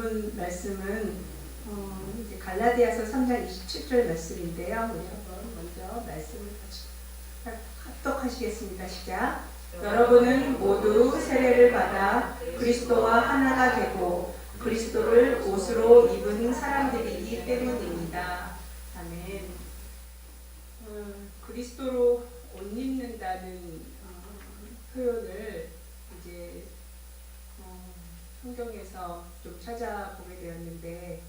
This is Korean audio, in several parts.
본문 말씀은 이제 갈라디아서 3장 27절 말씀인데요. 우리 한번 먼저 말씀을 합독하시겠습니다. 시작. 여러분은 모두 세례를 받아 그리스도와 하나가 되고 그리스도를 옷으로 입은 사람들이기 때문입니다. 아멘. 그리스도로 옷 입는다는 표현을 이제 성경에서 좀 찾아보게 되었는데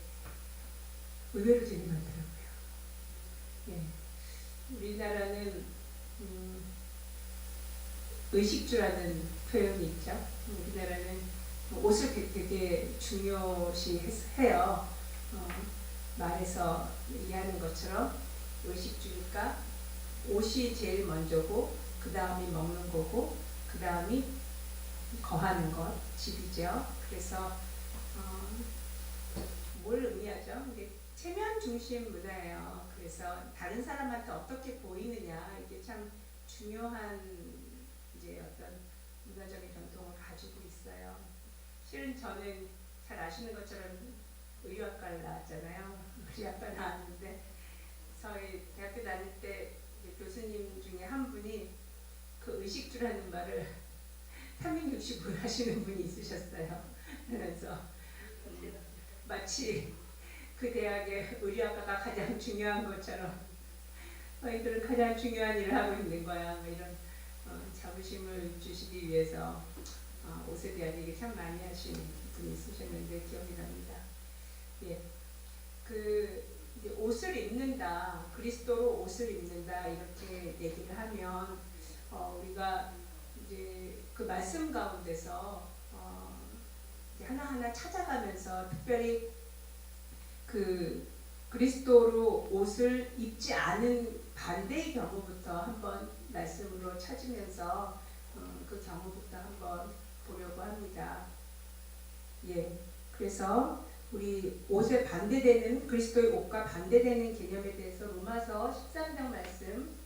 의외로 재미나더라고요. 예. 우리나라는 의식주라는 표현이 있죠. 우리나라는 옷을 되게 중요시해요. 말에서 얘기하는 것처럼 의식주니까 옷이 제일 먼저고 그 다음이 먹는 거고 그 다음이 거하는 것, 집이죠. 그래서 뭘 의미하죠? 이게 체면 중심 문화예요. 그래서 다른 사람한테 어떻게 보이느냐 이게 참 중요한 이제 어떤 문화적인 전통을 가지고 있어요. 실은 저는 잘 아시는 것처럼 의료학과를 나왔잖아요. 의료학과 나왔는데 저희 대학교 다닐 때 교수님 중에 한 분이 그 의식주라는 말을 365일 하시는 분이 있으셨어요. 그래서 마치 그 대학의 의료학과가 가장 중요한 것처럼 너희들은 가장 중요한 일을 하고 있는 거야. 이런 자부심을 주시기 위해서 옷에 대한 얘기 참 많이 하신 분이 있으셨는데 기억이 납니다. 예, 이제 옷을 입는다, 그리스도로 옷을 입는다 이렇게 얘기를 하면 우리가 이제 그 말씀 가운데서 이제 하나하나 찾아가면서 특별히 그 그리스도로 옷을 입지 않은 반대의 경우부터 한번 말씀으로 찾으면서 그 경우부터 한번 보려고 합니다. 예, 그래서 우리 옷에 반대되는 그리스도의 옷과 반대되는 개념에 대해서 로마서 13장 말씀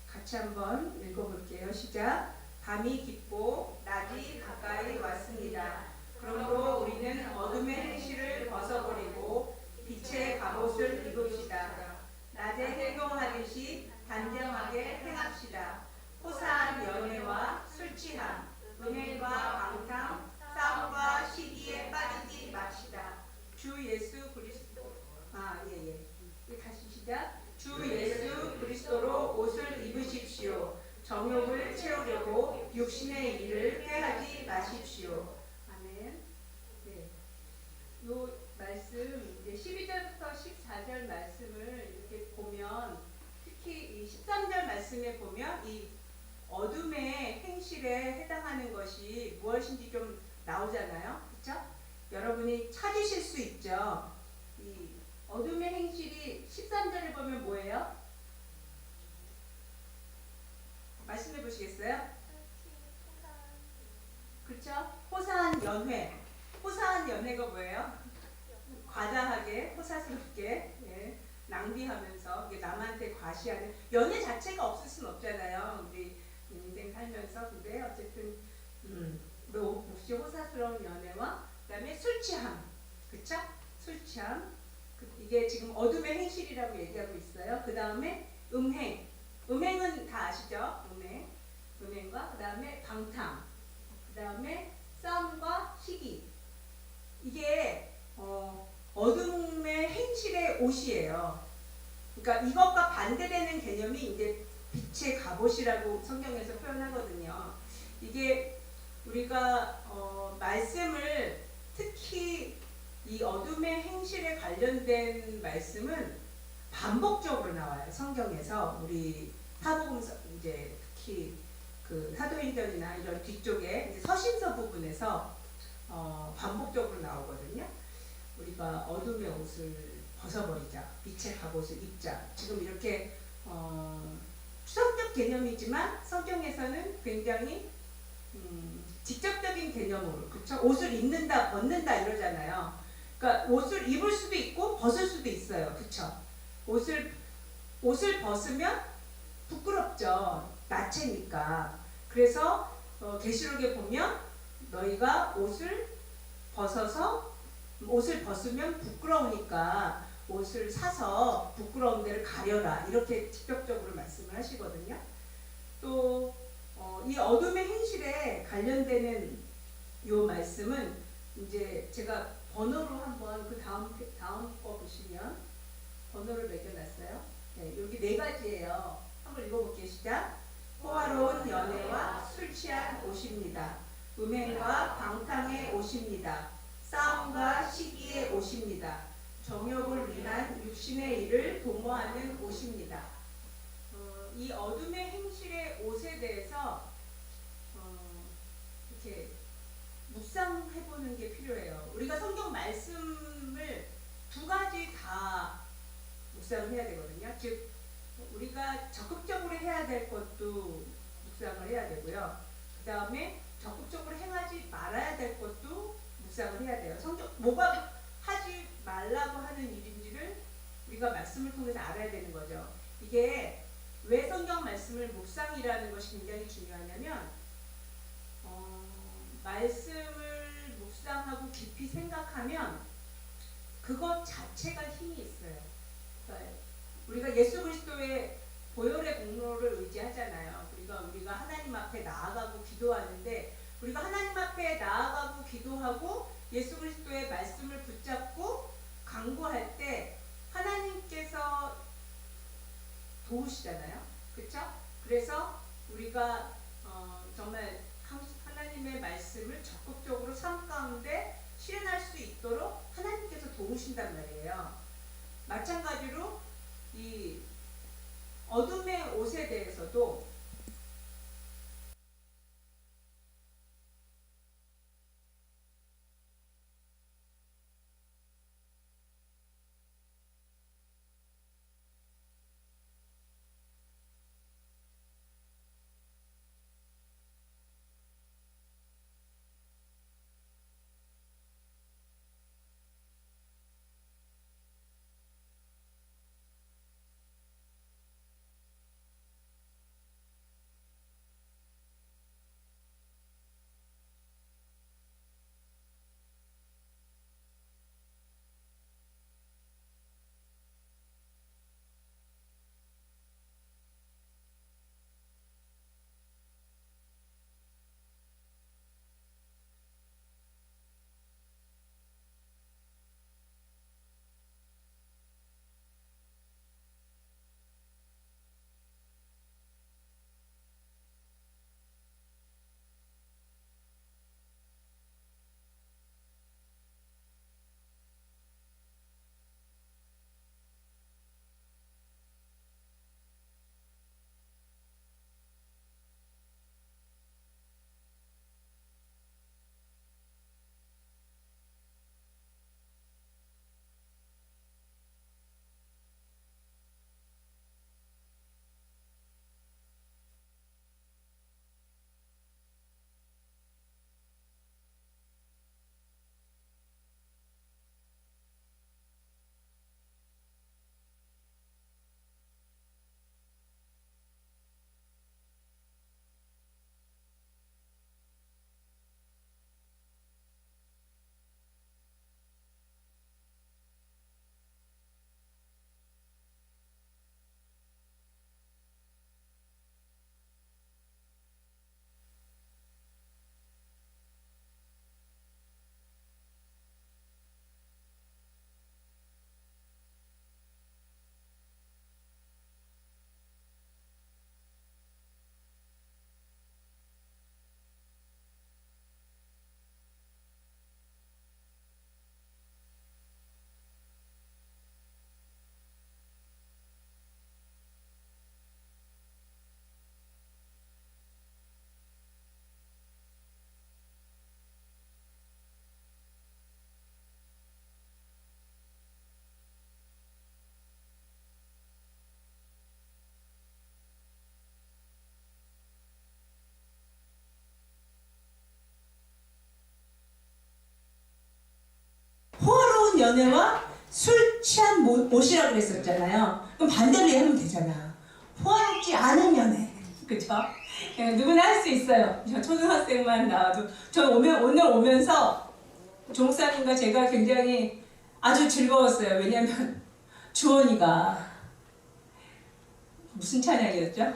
같이 한번 읽어볼게요. 시작. 밤이 깊고 낮이 가까이 왔습니다. 그러므로 우리는 어둠의 행실을 벗어버리고 빛의 갑옷을 입읍시다. 낮에 행동하듯이 단정하게 행합시다. 호사한 연애와 술 취함, 음행과 방탕, 싸움과 시기에 빠지지 맙시다. 주 예수 그리스도 다시 시작. 주 예수 그리스도로 옷을 입으십시오. 정욕을 채우려고 육신의 일을 꾀하지 마십시오. 아멘. 네. 요 말씀 이제 12절부터 14절 말씀을 이렇게 보면 특히 이 13절 말씀에 보면 이 어둠의 행실에 해당하는 것이 무엇인지 좀 나오잖아요. 그렇죠? 여러분이 찾으실 수 있죠. 이 어둠의 행실이 13절을 보면 뭐예요? 말씀해 보시겠어요? 그렇죠? 호사한 연회. 호사한 연회가 뭐예요? 과다하게, 호사스럽게 낭비하면서 남한테 과시하는 연회 자체가 없을 수는 없잖아요. 우리 인생 살면서. 근데 어쨌든 몹시 호사스러운 연애와 그다음에 술 취함, 그렇죠? 술 취함. 이게 지금 어둠의 행실이라고 얘기하고 있어요. 그 다음에 음행. 음행은 다 아시죠? 음행과 그 다음에 방탕, 그 다음에 싸움과 시기. 이게 어둠의 행실의 옷이에요. 그러니까 이것과 반대되는 개념이 이제 빛의 갑옷이라고 성경에서 표현하거든요. 이게 우리가 말씀을 특히 이 어둠의 행실에 관련된 말씀은 반복적으로 나와요. 성경에서 우리 사복음서 이제 특히 그 사도행전이나 이런 뒤쪽에 이제 서신서 부분에서 반복적으로 나오거든요. 우리가 어둠의 옷을 벗어버리자, 빛의 갑옷을 입자. 지금 이렇게 추상적 개념이지만 성경에서는 굉장히 직접적인 개념으로, 그렇죠? 옷을 입는다, 벗는다 이러잖아요. 그러니까 옷을 입을 수도 있고 벗을 수도 있어요, 그렇죠? 옷을 벗으면 부끄럽죠, 나체니까. 그래서 계시록에 보면 너희가 옷을 벗어서 옷을 벗으면 부끄러우니까 옷을 사서 부끄러운 데를 가려라 이렇게 직접적으로 말씀을 하시거든요. 또 이 어둠의 행실에 관련되는 요 말씀은 이제 제가 번호로 한번 그 다음 거 보시면 번호를 매겨놨어요. 네, 여기 네 가지예요. 한번 읽어볼게요. 시작. 호화로운 연애와 술 취한 옷입니다. 음행과 방탕의 옷입니다. 싸움과 시기의 옷입니다. 정욕을 위한 육신의 일을 도모하는 옷입니다. 이 어둠의 행실의 옷에 대해서 이렇게 묵상해보는 게 필요해요. 우리가 성경 말씀을 두 가지 다 묵상을 해야 되거든요. 즉 우리가 적극적으로 해야 될 것도 묵상을 해야 되고요. 그 다음에 적극적으로 행하지 말아야 될 것도 묵상을 해야 돼요. 성경 뭐가 하지 말라고 하는 일인지를 우리가 말씀을 통해서 알아야 되는 거죠. 이게 왜 성경 말씀을 묵상이라는 것이 굉장히 중요하냐면 말씀을 묵상하고 깊이 생각하면 그것 자체가 힘이 있어요. 그러니까 우리가 예수 그리스도의 보혈의 공로를 의지하잖아요. 우리가 하나님 앞에 나아가고 기도하는데 우리가 하나님 앞에 나아가고 기도하고 예수 그리스도의 말씀을 붙잡고 강구할 때 하나님께서 도우시잖아요. 그렇죠? 그래서 우리가 정말 하나님의 말씀을 적극적으로 삶 가운데 실현할 수 있도록 하나님께서 도우신단 말이에요. 마찬가지로 이 어둠의 옷에 대해서도 호화로운 연애와 술 취한 옷이라고 그랬었잖아요. 그럼 반대로 하면 되잖아. 호화롭지 않은 연애. 그쵸? 누구나 할 수 있어요. 저 초등학생만 나와도. 저 오늘 오면서 종사님과 제가 굉장히 아주 즐거웠어요. 왜냐하면 주원이가 무슨 찬양이었죠?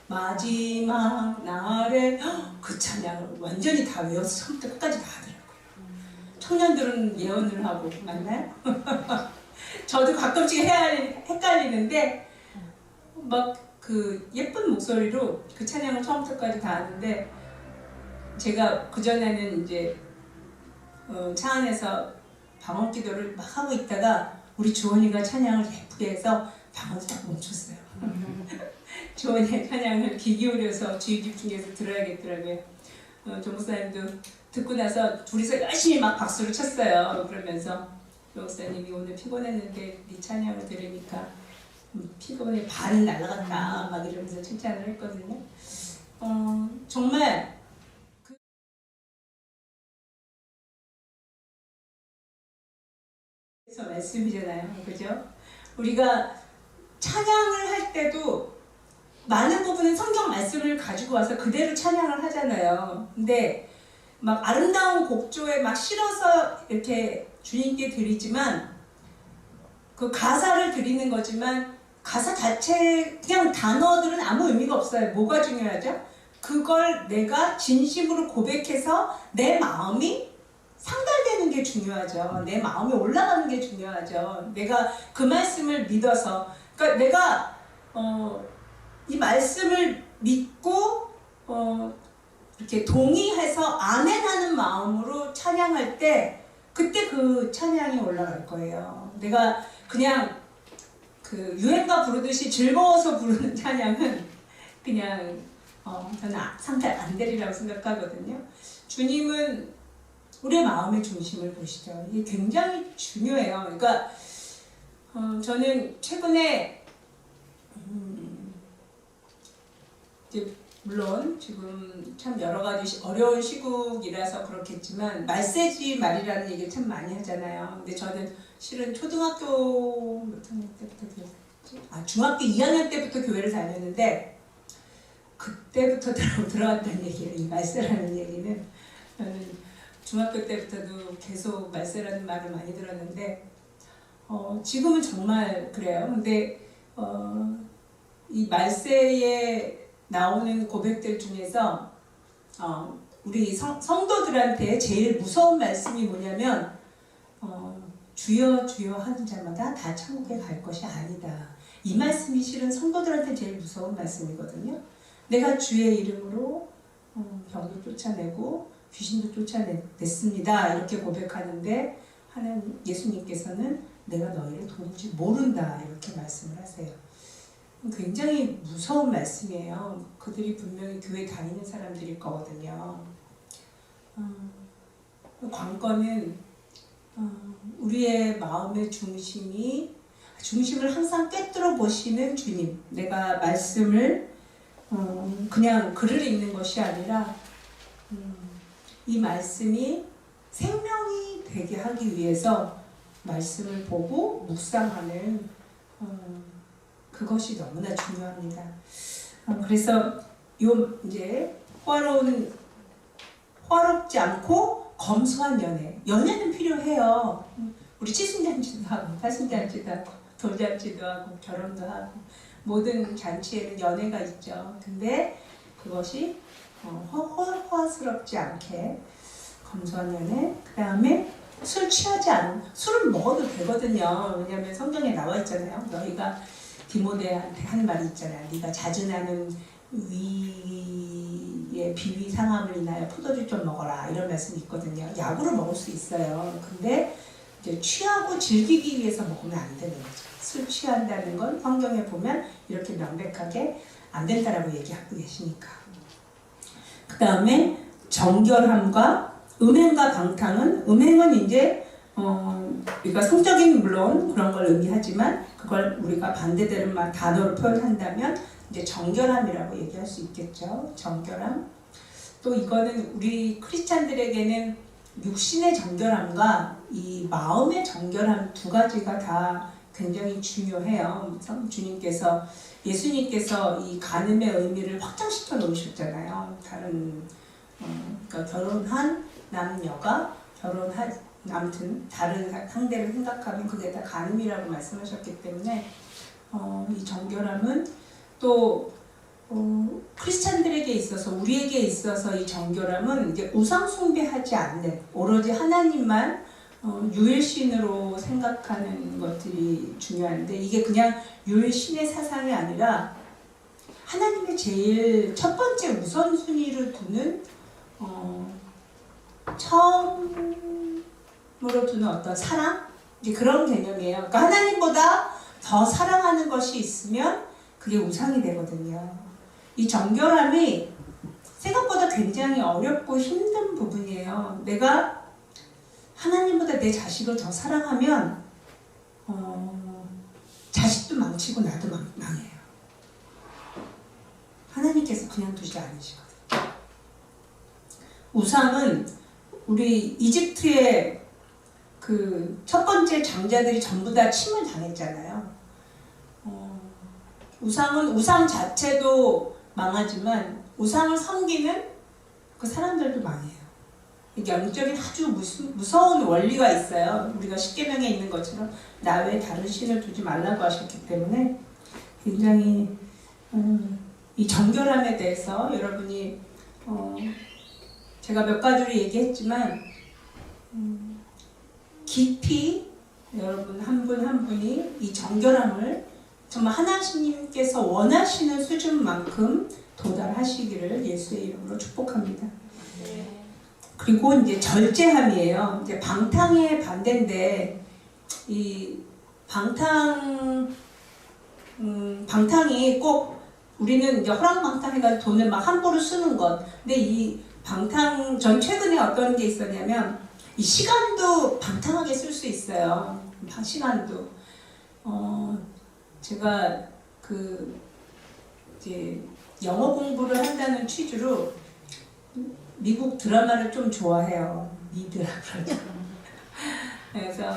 마지막 날에 그 찬양을 완전히 다 외워서 처음부터 끝까지 다 하더라고요. 청년들은 예언을 하고 맞나요? 저도 가끔씩 헷갈리는데 막 그 예쁜 목소리로 그 찬양을 처음부터까지 다 하는데 제가 그전에는 이제 차 안에서 방언 기도를 막 하고 있다가 우리 주원이가 찬양을 예쁘게 해서 방언을 딱 멈췄어요. 주원이의 찬양을 귀 기울여서 주의 집중해서 들어야겠더라고요. 종목사님도 듣고 나서 둘이서 열심히 막 박수를 쳤어요. 그러면서 종목사님이 오늘 피곤했는데 네 찬양을 들으니까 피곤에 반은 날아갔다 막 이러면서 칭찬을 했거든요. 정말 말씀이잖아요. 그죠? 우리가 찬양을 할 때도 많은 부분은 성경 말씀을 가지고 와서 그대로 찬양을 하잖아요. 근데 막 아름다운 곡조에 막 실어서 이렇게 주님께 드리지만 그 가사를 드리는 거지만 가사 자체 그냥 단어들은 아무 의미가 없어요. 뭐가 중요하죠? 그걸 내가 진심으로 고백해서 내 마음이 상달되는 게 중요하죠. 내 마음이 올라가는 게 중요하죠. 내가 그 말씀을 믿어서, 그러니까 내가 이 말씀을 믿고 이렇게 동의해서 아멘하는 마음으로 찬양할 때 그때 그 찬양이 올라갈 거예요. 내가 그냥 그 유행가 부르듯이 즐거워서 부르는 찬양은 그냥 저는 상태 안 되리라고 생각하거든요. 주님은 우리의 마음의 중심을 보시죠. 이게 굉장히 중요해요. 그러니까 저는 최근에 이제 물론 지금 참 여러 가지 어려운 시국이라서 그렇겠지만 말세지 말이라는 얘기를 참 많이 하잖아요. 근데 저는 실은 초등학교 몇 학년 때부터 중학교 2학년 때부터 교회를 다녔는데 그때부터 들어왔다는 얘기예요. 이 말세라는 얘기는 저는 중학교 때부터도 계속 말세라는 말을 많이 들었는데 지금은 정말 그래요. 근데 이 말세에 나오는 고백들 중에서 우리 성도들한테 제일 무서운 말씀이 뭐냐면 주여 주여 하는 자마다 다 천국에 갈 것이 아니다. 이 말씀이 실은 성도들한테 제일 무서운 말씀이거든요. 내가 주의 이름으로 병도 쫓아내고 귀신도 쫓아냈습니다. 이렇게 고백하는데 하나님 예수님께서는 내가 너희를 도무지 모른다 이렇게 말씀을 하세요. 굉장히 무서운 말씀이에요. 그들이 분명히 교회 다니는 사람들일 거거든요. 관건은 우리의 마음의 중심을 항상 꿰뚫어 보시는 주님. 내가 말씀을 그냥 글을 읽는 것이 아니라 이 말씀이 생명이 되게 하기 위해서 말씀을 보고 묵상하는 그것이 너무나 중요합니다. 그래서 이제 화롭지 않고 검소한 연애는 필요해요. 우리 칠순잔치도 하고 팔순잔치도 하고 돌잔치도 하고 결혼도 하고 모든 잔치에는 연애가 있죠. 근데 그것이 허화스럽지 않게 검소한 연애. 그 다음에 술 취하지 않은, 술은 먹어도 되거든요. 왜냐하면 성경에 나와 있잖아요. 너희가 디모데한테 한 말이 있잖아요. 네가 자주 나는 위의 비위 상함을 인하여 포도주 좀 먹어라 이런 말씀이 있거든요. 약으로 먹을 수 있어요. 근데 이제 취하고 즐기기 위해서 먹으면 안 되는 거죠. 술 취한다는 건 성경에 보면 이렇게 명백하게 안 된다라고 얘기하고 계시니까. 그 다음에 정결함과 음행과 방탕은, 음행은 이제 우리가 성적인 물론 그런 걸 의미하지만 그걸 우리가 반대되는 단어로 표현한다면 이제 정결함이라고 얘기할 수 있겠죠. 정결함. 또 이거는 우리 크리스찬들에게는 육신의 정결함과 이 마음의 정결함 두 가지가 다 굉장히 중요해요. 예수님께서 이 간음의 의미를 확장시켜 놓으셨잖아요. 다른 그러니까 결혼한 남녀가 아무튼 다른 상대를 생각하면 그게 다 간음이라고 말씀하셨기 때문에 이 정결함은 또 크리스찬들에게 있어서 우리에게 있어서 이 정결함은 이제 우상 숭배하지 않는 오로지 하나님만 유일신으로 생각하는 것들이 중요한데 이게 그냥 유일신의 사상이 아니라 하나님의 제일 첫 번째 우선순위를 두는 처음으로 두는 어떤 사랑? 이제 그런 개념이에요. 그러니까 하나님보다 더 사랑하는 것이 있으면 그게 우상이 되거든요. 이 정결함이 생각보다 굉장히 어렵고 힘든 부분이에요. 내가 하나님보다 내 자식을 더 사랑하면 자식도 망치고 나도 망해요. 하나님께서 그냥 두지 않으시거든요. 우상은 우리 이집트의 그 첫 번째 장자들이 전부 다 침을 당했잖아요. 우상은 우상 자체도 망하지만 우상을 섬기는 그 사람들도 망해요. 영적인 아주 무서운 원리가 있어요. 우리가 십계명에 있는 것처럼 나 외에 다른 신을 두지 말라고 하셨기 때문에 굉장히 이 정결함에 대해서 여러분이 제가 몇 가지로 얘기했지만 깊이 여러분 한 분 한 분이 이 정결함을 정말 하나님께서 원하시는 수준만큼 도달하시기를 예수의 이름으로 축복합니다. 그리고 이제 절제함이에요. 이제 방탕의 반대인데 이 방탕이 꼭 우리는 이제 허랑방탕해가지고 돈을 막 함부로 쓰는 것. 근데 이 방탕 전 최근에 어떤 게 있었냐면 이 시간도 방탕하게 쓸 수 있어요. 시간도 제가 이제 영어 공부를 한다는 취지로 미국 드라마를 좀 좋아해요. 미드라 그러죠. 그래서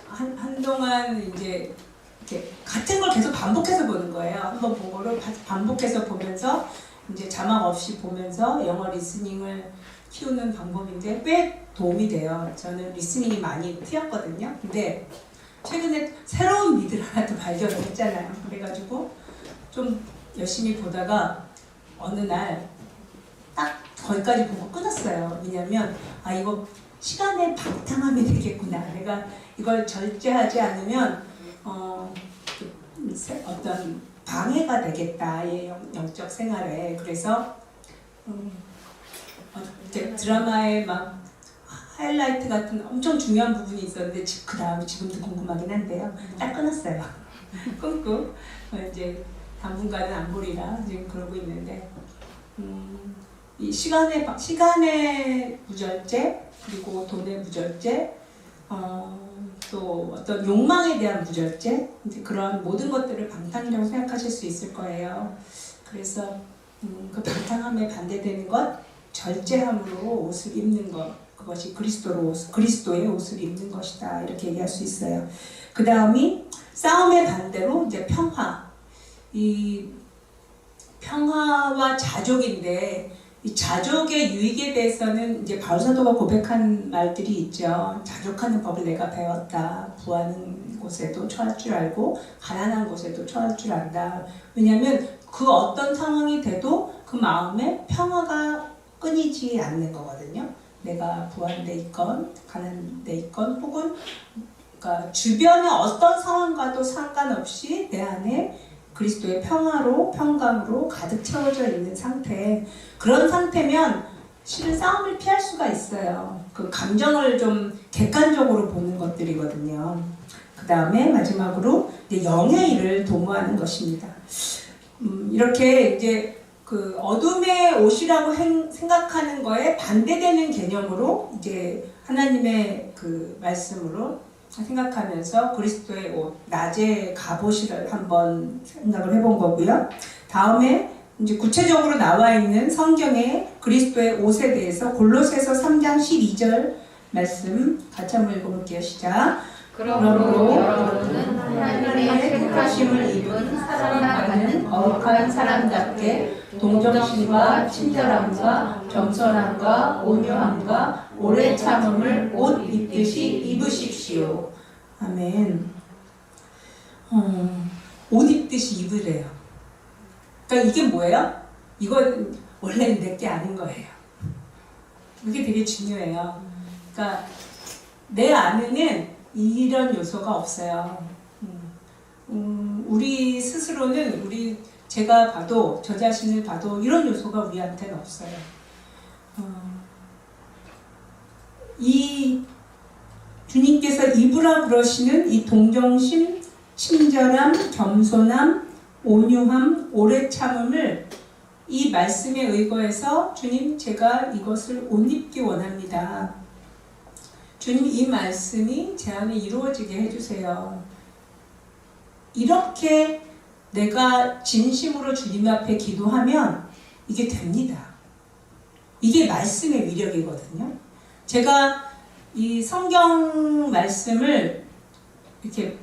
한동안 이제 이렇게 같은 걸 계속 반복해서 보는 거예요. 한번 본 거를 반복해서 보면서 이제 자막 없이 보면서 영어 리스닝을 키우는 방법인데 꽤 도움이 돼요. 저는 리스닝이 많이 튀었거든요. 근데 최근에 새로운 미드를 하나 또 발견을 했잖아요. 그래가지고 좀 열심히 보다가 어느 날 딱 거기까지 보고 끊었어요. 왜냐면 이거 시간에 방탕하면 되겠구나. 내가 이걸 절제하지 않으면 어떤 방해가 되겠다. 얘 영적 생활에. 그래서 드라마에 막 하이라이트 같은 엄청 중요한 부분이 있었는데 그 다음에 지금도 궁금하긴 한데요. 딱 끊었어요. 끊고 이제 당분간은 안 보리라 지금 그러고 있는데 이 시간의 무절제 그리고 돈의 무절제 또 어떤 욕망에 대한 무절제 이제 그런 모든 것들을 방탕이라고 생각하실 수 있을 거예요. 그래서 그 방탕함에 반대되는 것 절제함으로 옷을 입는 것 그것이 그리스도의 옷을 입는 것이다 이렇게 얘기할 수 있어요. 그 다음이 싸움의 반대로 이제 평화. 이 평화와 자족인데 이 자족의 유익에 대해서는 이제 바울 사도가 고백한 말들이 있죠. 자족하는 법을 내가 배웠다. 부하는 곳에도 처할 줄 알고 가난한 곳에도 처할 줄 안다. 왜냐하면 그 어떤 상황이 돼도 그 마음에 평화가 끊이지 않는 거거든요. 내가 부한데 있건 가난데 있건 혹은 그러니까 주변의 어떤 상황과도 상관없이 내 안에 그리스도의 평강으로 가득 채워져 있는 상태. 그런 상태면 실은 싸움을 피할 수가 있어요. 그 감정을 좀 객관적으로 보는 것들이거든요. 그 다음에 마지막으로 이제 영의 일을 도모하는 것입니다. 이렇게 이제 그 어둠의 옷이라고 생각하는 거에 반대되는 개념으로 이제 하나님의 그 말씀으로 생각하면서 그리스도의 옷, 낮의 갑옷을 한번 생각을 해본 거고요. 다음에 이제 구체적으로 나와 있는 성경의 그리스도의 옷에 대해서 골로새서 3장 12절 말씀 같이 한번 읽어볼게요. 시작. 그러므로 여러분은 하나님의 택하심을 입은 사랑받는 거룩한 사람답게 동정심과 친절함과 겸손함과 온유함과 오래 참음을 옷 입듯이 입으십시오. 아멘. 옷 입듯이 입으래요. 그러니까 이게 뭐예요? 이건 원래는 내 게 아닌 거예요. 이게 되게 중요해요. 그러니까 내 안에는 이런 요소가 없어요. 우리 스스로는 제가 봐도 저 자신을 봐도 이런 요소가 우리한테는 없어요. 이 주님께서 입으라 그러시는 이 동정심, 친절함, 겸손함, 온유함, 오래 참음을 이 말씀에 의거해서 주님 제가 이것을 옷 입기 원합니다. 주님 이 말씀이 제 안에 이루어지게 해주세요. 이렇게 내가 진심으로 주님 앞에 기도하면 이게 됩니다. 이게 말씀의 위력이거든요. 제가 이 성경 말씀을 이렇게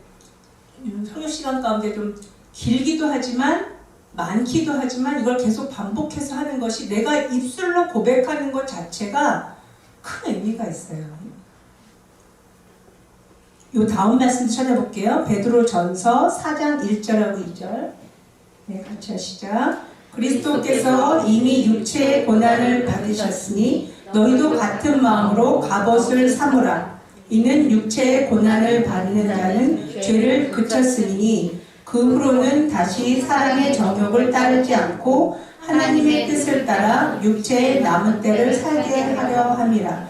설교 시간 가운데 좀 길기도 하지만 많기도 하지만 이걸 계속 반복해서 하는 것이 내가 입술로 고백하는 것 자체가 큰 의미가 있어요. 요 다음 말씀 찾아볼게요. 베드로전서 4장 1절하고 2절. 네, 같이 하시죠. 그리스도께서 이미 육체의 고난을 받으셨으니 너희도 같은 마음으로 갑옷을 삼으라. 이는 육체의 고난을 받는 자는 죄를 그쳤으니 그 후로는 다시 사랑의 정욕을 따르지 않고 하나님의 뜻을 따라 육체의 남은 때를 살게 하려 함이라.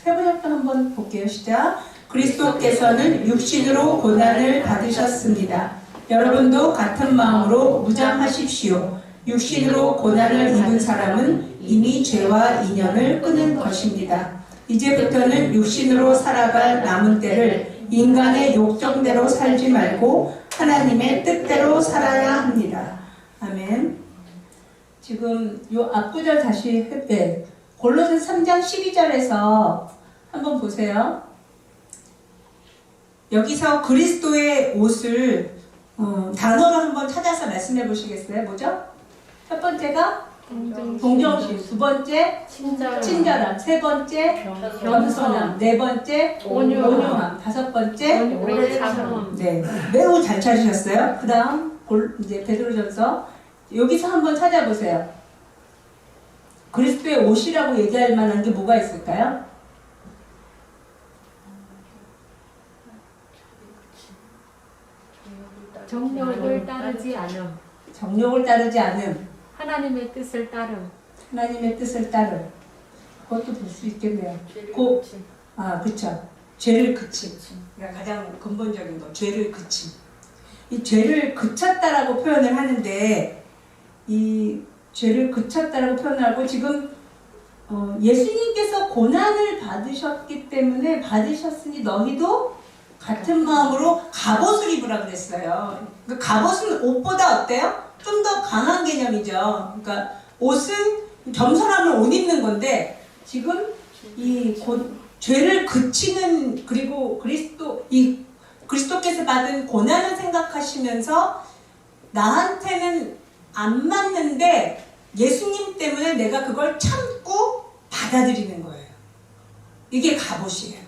세 번역도 한번 볼게요. 시작. 그리스도께서는 육신으로 고난을 받으셨습니다. 여러분도 같은 마음으로 무장하십시오. 육신으로 고난을 입은 사람은 이미 죄와 인연을 끊은 것입니다. 이제부터는 육신으로 살아갈 남은 때를 인간의 욕정대로 살지 말고 하나님의 뜻대로 살아야 합니다. 아멘. 지금 요 앞구절 다시 네. 골로새서 3장 12절에서 한번 보세요. 여기서 그리스도의 옷을 단어로 한번 찾아서 말씀해 보시겠어요? 뭐죠? 첫 번째가 동정심, 두 번째 친절함, 세 번째 겸손함, 네 번째 온유함, 다섯 번째 오래 참음. 네, 매우 잘 찾으셨어요. 그 다음 이제 베드로전서 여기서 한번 찾아보세요. 그리스도의 옷이라고 얘기할 만한 게 뭐가 있을까요? 정욕을 따르지 않음. 정욕을 따르지 않음, 하나님의 뜻을 따름. 하나님의 뜻을 따름. 그것도 볼 수 있겠네요. 그렇죠. 죄를 그침. 그러니까 가장 근본적인 거, 죄를 그침. 이 죄를 그쳤다라고 표현을 하는데, 이 죄를 그쳤다라고 표현하고 지금 예수님께서 고난을 받으셨기 때문에 받으셨으니 너희도 같은 마음으로 갑옷을 입으라 그랬어요. 그러니까 갑옷은 옷보다 어때요? 좀 더 강한 개념이죠. 그러니까 옷은 겸손함을 옷 입는 건데 지금 이 죄를 그치는 그리고 그리스도께서 받은 고난을 생각하시면서 나한테는 안 맞는데 예수님 때문에 내가 그걸 참고 받아들이는 거예요. 이게 갑옷이에요.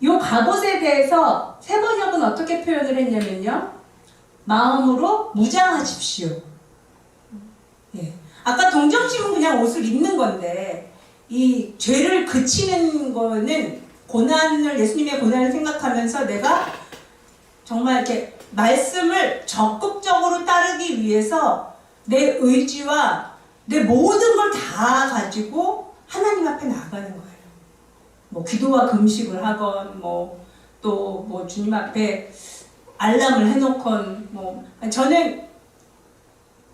이 갑옷에 대해서 세 번역은 어떻게 표현을 했냐면요. 마음으로 무장하십시오. 예. 아까 동정심은 그냥 옷을 입는 건데 이 죄를 그치는 거는 예수님의 고난을 생각하면서 내가 정말 이렇게 말씀을 적극적으로 따르기 위해서 내 의지와 내 모든 걸 다 가지고 하나님 앞에 나아가는 거예요. 뭐 기도와 금식을 하건 또 주님 앞에 알람을 해놓건 저는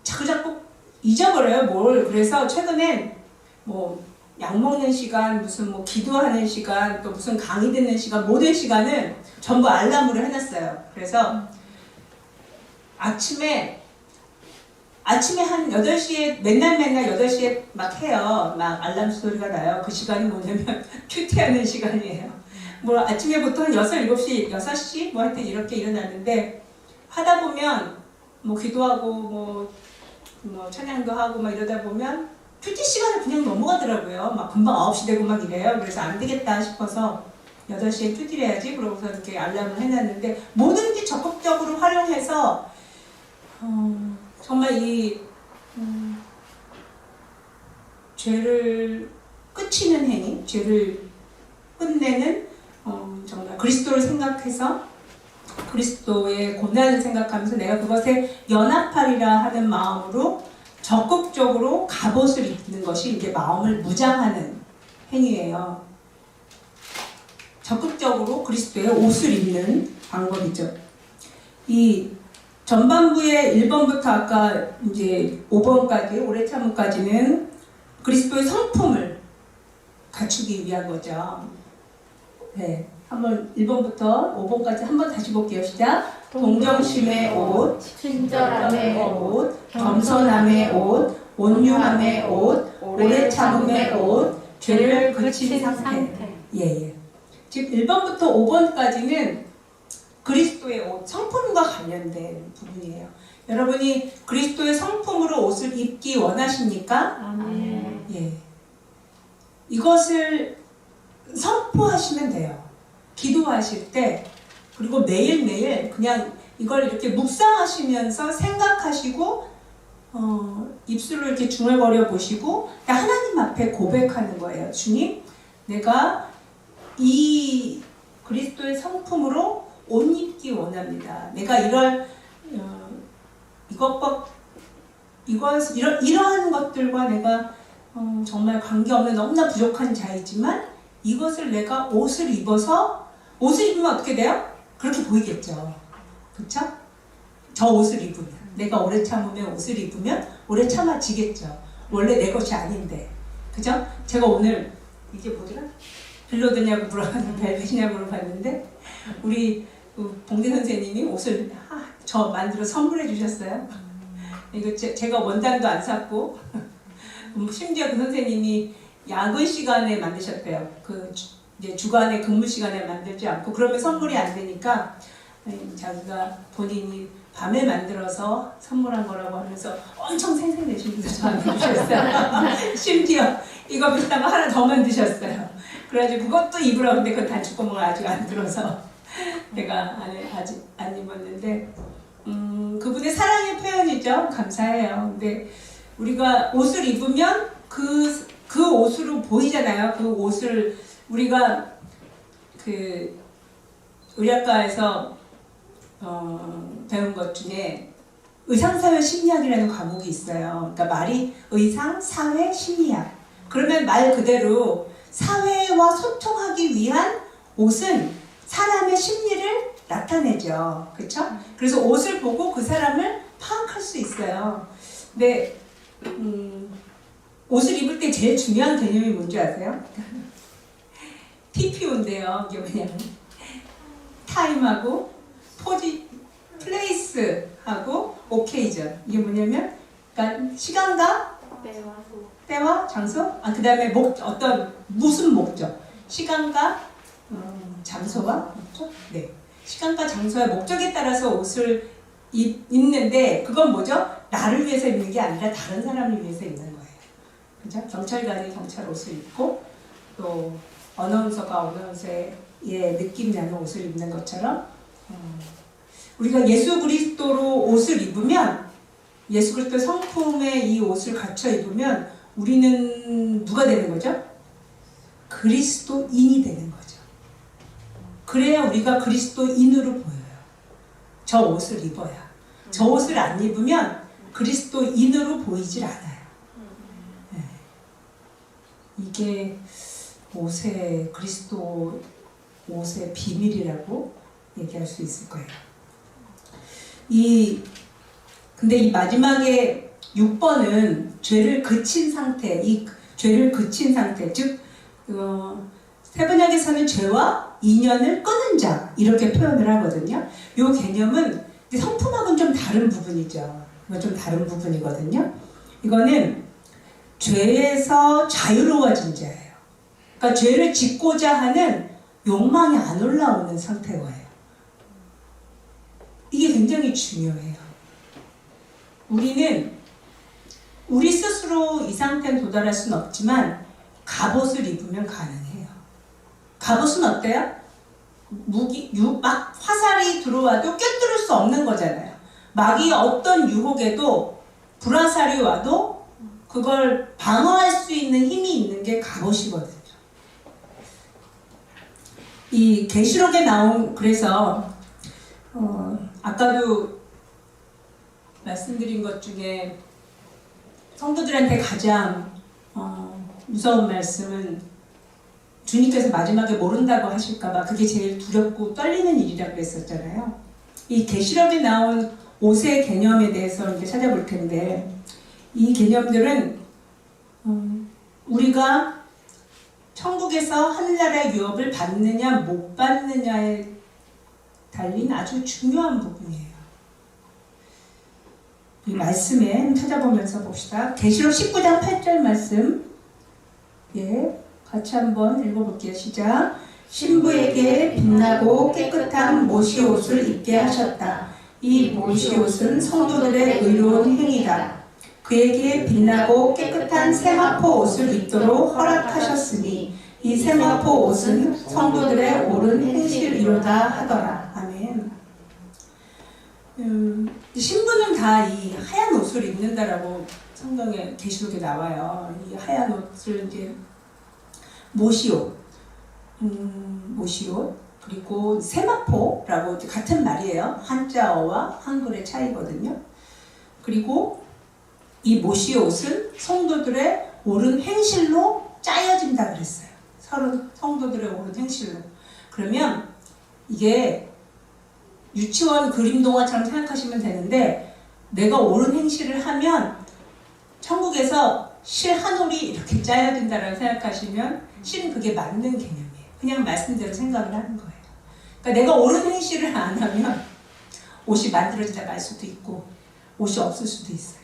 자꾸 잊어버려요. 그래서 최근엔 약 먹는 시간, 무슨 기도하는 시간, 또 무슨 강의 듣는 시간, 모든 시간은 전부 알람으로 해놨어요. 그래서 아침에 한 8시에, 맨날 8시에 막 해요. 막 알람 소리가 나요. 그 시간이 뭐냐면 큐티하는 시간이에요. 아침에 보통 한 6시 하여튼 이렇게 일어났는데 하다 보면 뭐 기도하고 뭐 찬양도 하고 막 이러다 보면 큐티 시간을 그냥 넘어가더라고요. 막 금방 9시 되고 막 이래요. 그래서 안 되겠다 싶어서 8시에 큐티를 해야지 그러고서 이렇게 알람을 해놨는데 뭐든지 적극적으로 활용해서 정말 이 죄를 끝이는 행위, 죄를 끝내는 정말 그리스도를 생각해서 그리스도의 고난을 생각하면서 내가 그것에 연합하리라 하는 마음으로 적극적으로 갑옷을 입는 것이 이제 마음을 무장하는 행위예요. 적극적으로 그리스도의 옷을 입는 방법이죠. 이 전반부의 1번부터 아까 이제 5번까지 오래 참음까지는 그리스도의 성품을 갖추기 위한 거죠. 네, 한번 1번부터 5번까지 한번 다시 볼게요. 시작. 동정심의 옷, 친절함의 옷, 겸손함의 옷, 온유함의 옷, 오래 참음의 옷, 죄를 그친 상태. 예. 즉 1번부터 5번까지는 그리스도의 옷, 성품과 관련된 부분이에요. 여러분이 그리스도의 성품으로 옷을 입기 원하십니까? 아멘. 예. 이것을 선포하시면 돼요. 기도하실 때, 그리고 매일매일 그냥 이걸 이렇게 묵상하시면서 생각하시고, 입술로 이렇게 중얼거려 보시고, 하나님 앞에 고백하는 거예요. 주님, 내가 이 그리스도의 성품으로 옷 입기 원합니다. 내가 이러한 것들과 내가 정말 관계없는 너무나 부족한 자이지만 이것을 내가 옷을 입으면 어떻게 돼요? 그렇게 보이겠죠. 그렇죠? 저 옷을 입으면 내가 오래 참으면 옷을 입으면 오래 참아지겠죠. 원래 내 것이 아닌데. 그죠? 제가 오늘 이게 뭐더라? 빌로드냐고 물어봤는데 벨벳이냐고 물어봤는데 우리 봉대 선생님이 옷을 저 만들어 선물해 주셨어요. 이거 제가 원단도 안 샀고 심지어 그 선생님이 야근 시간에 만드셨대요. 이제 주간에 근무 시간에 만들지 않고 그러면 선물이 안 되니까 자기가 본인이 밤에 만들어서 선물한 거라고 하면서 엄청 생생내신 분도 저한테 주셨어요. 심지어 이거 비슷한 거 하나 더 만드셨어요. 그래가지고 그것도 입으라고 했는데 그건 단추구멍을 아직 안 들어서 내가 아직 안 입었는데 그분의 사랑의 표현이죠. 감사해요. 근데 우리가 옷을 입으면 그 옷으로 보이잖아요. 그 옷을 우리가 의학과에서 배운 것 중에 의상사회 심리학이라는 과목이 있어요. 그러니까 말이 의상, 사회, 심리학. 그러면 말 그대로 사회와 소통하기 위한 옷은 사람의 심리를 나타내죠. 그렇죠? 그래서 옷을 보고 그 사람을 파악할 수 있어요. 근데 옷을 입을 때 제일 중요한 개념이 뭔지 아세요? TPO인데요. 이게 뭐냐면 타임하고 플레이스하고 오케이전. 이게 뭐냐면 그러니까 시간과 때와 장소, 그 다음에 무슨 목적, 시간과 장소와 목적, 네, 시간과 장소와 목적에 따라서 옷을 입는데 그건 뭐죠? 나를 위해서 입는 게 아니라 다른 사람을 위해서 입는 거예요. 그죠? 경찰관이 경찰 옷을 입고 또 어나운서가 어나운서의 느낌 나는 옷을 입는 것처럼 우리가 예수 그리스도로 옷을 입으면 예수 그리스도 성품의 이 옷을 갖춰 입으면 우리는 누가 되는 거죠? 그리스도인이 되는 거죠. 그래야 우리가 그리스도인으로 보여요. 저 옷을 입어야. 저 옷을 안 입으면 그리스도인으로 보이질 않아요. 네. 이게 그리스도 옷의 비밀이라고 얘기할 수 있을 거예요. 근데 이 마지막에 6번은 죄를 그친 상태, 즉 세번역에서는 죄와 인연을 끊은 자 이렇게 표현을 하거든요. 이 개념은 성품하고는 좀 다른 부분이죠. 이건 좀 다른 부분이거든요. 이거는 죄에서 자유로워진 자예요. 그러니까 죄를 짓고자 하는 욕망이 안 올라오는 상태예요. 이게 굉장히 중요해요. 우리는 우리 스스로 이 상태에 도달할 수는 없지만 갑옷을 입으면 가능해요. 갑옷은 어때요? 막 화살이 들어와도 꿰뚫을 수 없는 거잖아요. 마귀의 어떤 유혹에도 불화살이 와도 그걸 방어할 수 있는 힘이 있는 게 갑옷이거든요. 이 계시록에 나온 그래서 아까도 말씀드린 것 중에 성도들한테 가장 무서운 말씀은 주님께서 마지막에 모른다고 하실까봐 그게 제일 두렵고 떨리는 일이라고 했었잖아요. 이 계시록에 나온 옷의 개념에 대해서 이제 찾아볼 텐데 이 개념들은 우리가 천국에서 하늘나라의 유업을 받느냐 못 받느냐에 달린 아주 중요한 부분이에요. 이 말씀에 찾아보면서 봅시다. 계시록 19장 8절 말씀 같이 한번 읽어볼게요. 시작. 신부에게 빛나고 깨끗한 모시 옷을 입게 하셨다. 이 모시 옷은 성도들의 의로운 행위다. 그에게 빛나고 깨끗한 세마포 옷을 입도록 허락하셨으니 이 세마포 옷은 성도들의 옳은 행실이로다 하더라. 아멘. 신부는 다 이 하얀 옷을 입는다라고 성경에 계시록에 나와요. 이 하얀 옷을 이제 모시옷, 모시옷 그리고 세마포라고 같은 말이에요. 한자어와 한글의 차이거든요. 그리고 이 모시옷은 성도들의 옳은 행실로 짜여진다 그랬어요. 성도들의 옳은 행실로. 그러면 이게 유치원 그림 동화처럼 생각하시면 되는데 내가 옳은 행실을 하면 천국에서 실 한 올이 이렇게 짜여진다라고 생각하시면 실은 그게 맞는 개념이에요. 그냥 말씀대로 생각을 하는 거예요. 그러니까 내가 옳은 행실을 안 하면 옷이 만들어지다 말 수도 있고 옷이 없을 수도 있어요.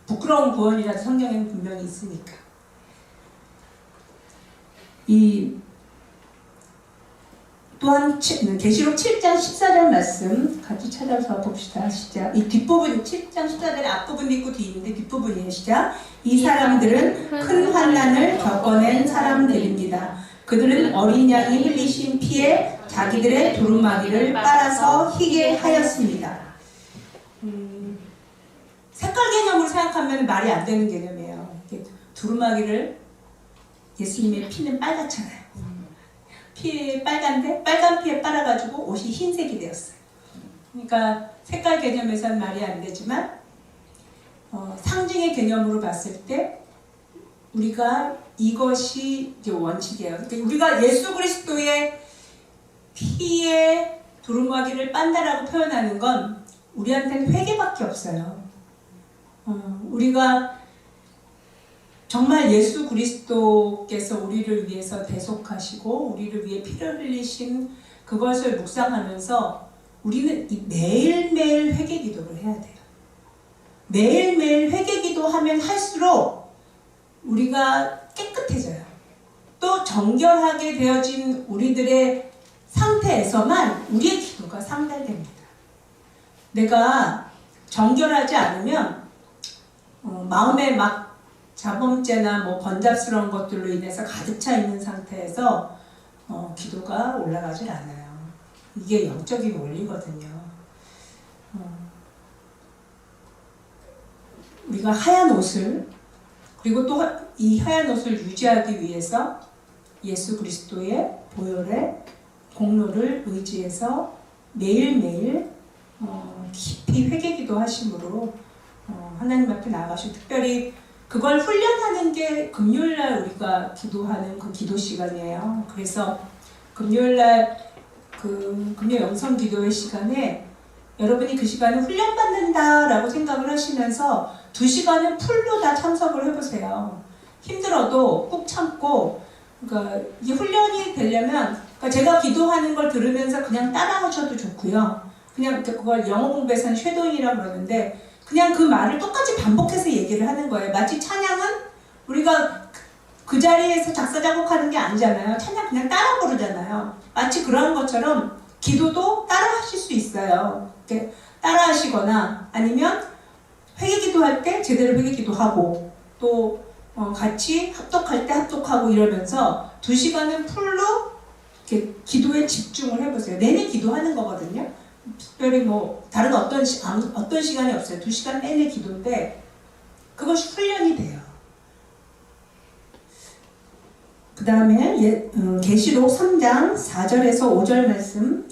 부끄러운 구원이라도 성경에는 분명히 있으니까. 또한 계시록 7장 14절 말씀 같이 찾아서 봅시다. 시작. 이 뒷부분 7장 14절에 앞부분도 있고 뒤에 있는데 뒷부분이에요. 시작. 이 사람들은 큰 환난을 겪어낸 사람들입니다. 그들은 어린 양이 흘리신 피에 자기들의 두루마기를 빨아서 희게 하였습니다. 색깔 개념으로 생각하면 말이 안 되는 개념이에요. 두루마기를 예수님의 피는 빨갛잖아요. 피에 빨간데 빨간 피에 빨아가지고 옷이 흰색이 되었어요. 그러니까 색깔 개념에서는 말이 안 되지만 상징의 개념으로 봤을 때 우리가 이것이 이제 원칙이에요. 그러니까 우리가 예수 그리스도의 피에 두루마기를 빤다라고 표현하는 건 우리한테는 회개밖에 없어요. 우리가 정말 예수 그리스도께서 우리를 위해서 대속하시고 우리를 위해 피를 흘리신 그것을 묵상하면서 우리는 매일매일 회개 기도를 해야 돼요. 매일매일 회개 기도하면 할수록 우리가 깨끗해져요. 또 정결하게 되어진 우리들의 상태에서만 우리의 기도가 상달됩니다. 내가 정결하지 않으면 마음에 막 자범죄나 뭐 번잡스러운 것들로 인해서 가득 차 있는 상태에서 기도가 올라가질 않아요. 이게 영적인 원리거든요. 우리가 하얀 옷을 그리고 또 이 하얀 옷을 유지하기 위해서 예수 그리스도의 보혈의 공로를 의지해서 매일매일 깊이 회개기도 하심으로 하나님 앞에 나아가시고 특별히 그걸 훈련하는 게 금요일날 우리가 기도하는 그 기도 시간이에요. 그래서 금요일날 그 금요 영성 기도회 시간에 여러분이 그 시간을 훈련받는다라고 생각을 하시면서 2시간은 풀로 다 참석을 해보세요. 힘들어도 꾹 참고 그러니까 이게 훈련이 되려면 그러니까 제가 기도하는 걸 들으면서 그냥 따라하셔도 좋고요. 그냥 그걸 영어 공부에서는 쉐도잉이라고 그러는데 그냥 그 말을 똑같이 반복해서 얘기를 하는 거예요. 마치 찬양은 우리가 그 자리에서 작사 작곡하는 게 아니잖아요. 찬양 그냥 따라 부르잖아요. 마치 그런 것처럼 기도도 따라 하실 수 있어요. 이렇게 따라하시거나 아니면 회개기도 할 때 제대로 회개기도 하고 또 같이 합독할 때 합독하고 이러면서 2시간은 풀로 이렇게 기도에 집중을 해보세요. 내내 기도하는 거거든요. 특별히 뭐 다른 어떤 시간이 없어요. 2시간 내내 기도인데 그것이 훈련이 돼요. 그 다음에 계시록 3장 4절에서 5절 말씀